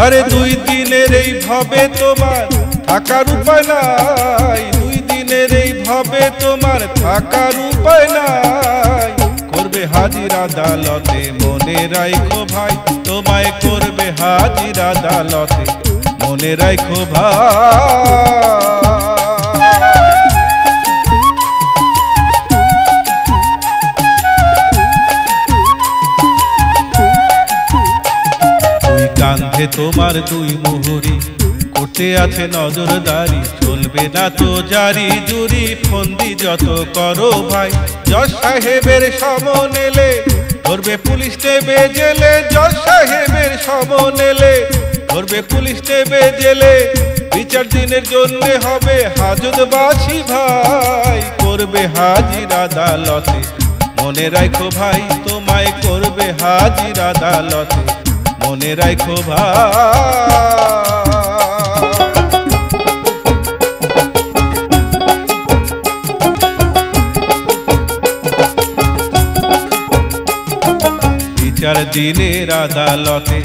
আরে 2 দিনের এই ভাবে তোমার থাকার উপায় নাই, 2 দিনের এই ভাবে তোমার থাকার উপায় নাই। করবে হাজির আদালতে মনে রাখো ভাই, তোমায় করবে হাজির আদালতে মনে রাখো ভাই। কাঁধে তোমার 2 মুহুরি, করতে আছে নজরদারি, চলবে না তো জারি জুরি, ফন্দি যত করো ভাই। জজ সাহেবের সমনেলে ধরবে পুলিশ নেবে জেলে, জজ সাহেবের সমনেলে ধরবে পুলিশ নেবে জেলে। বিচার দিনের জন্য হবে হাজতবাসী ভাই, করবে হাজির আদালতে মনে রাখো ভাই, তোমায় করবে হাজির আদালতে মনে রাখো ভাই। বিচার দিনের আদালতে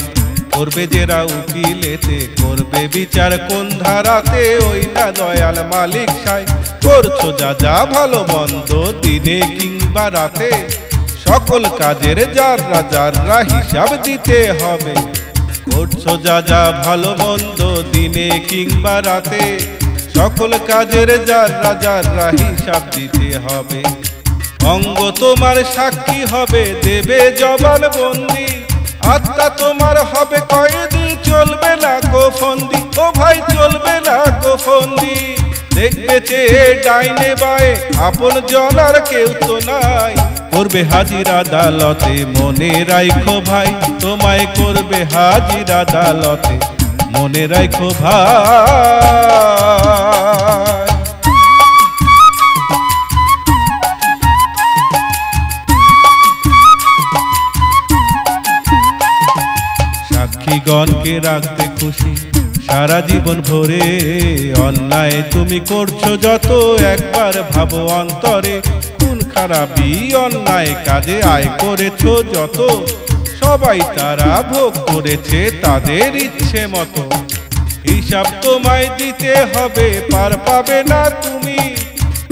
করবে জেরা উকিলেতে, করবে বিচার কোন ধারাতে ওই না দয়াল মালিক সাই। করছো যা যা ভালো মন্দ দিনে কিংবা রাতে, সকল কাজের যাররা যাররা হিসাব দিতে হবে। করছো যা যা ভালো মন্দ দিনে কিংবা রাতে, সকল কাজের যাররা যাররা হিসাব দিতে হবে। অঙ্গ তোমার সাক্ষী হবে, দেবে জবানবন্দি, আত্মা তোমার হবে কয়েদি, চলবে না গোফন্দি ও ভাই, চলবে না গোফন্দি। দেখবে চেয়ে ডাইনে বায়ে আপন জনার কেউ তো নাই, করবে হাজির আদালতে মনে রাখো ভাই, তোমায় করবে হাজির আদালতে মনে রাখো ভাই। সাক্ষীগণকে রাখতে খুশি সারা জীবন ভরে, অন্যায় তুমি করছো যত একবার ভাবো অন্তরে। খুন খারাপি অন্যায় কাজে আয় করেছো যত, সবাই তারা ভোগ করেছে তাদের ইচ্ছে মতো। হিসাব তোমায় দিতে হবে, পার পাবে না তুমি,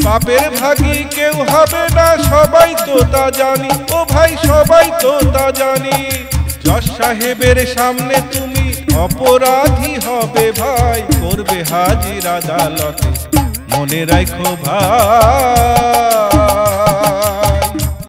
পাপের ভাগী কেউ হবে না, সবাই তো তা জানি ও ভাই, সবাই তো তা জানি। জজ সাহেবের সামনে তুমি অপরাধী হবে ভাই, করবে হাজির আদালতে মনে রাখো ভাই।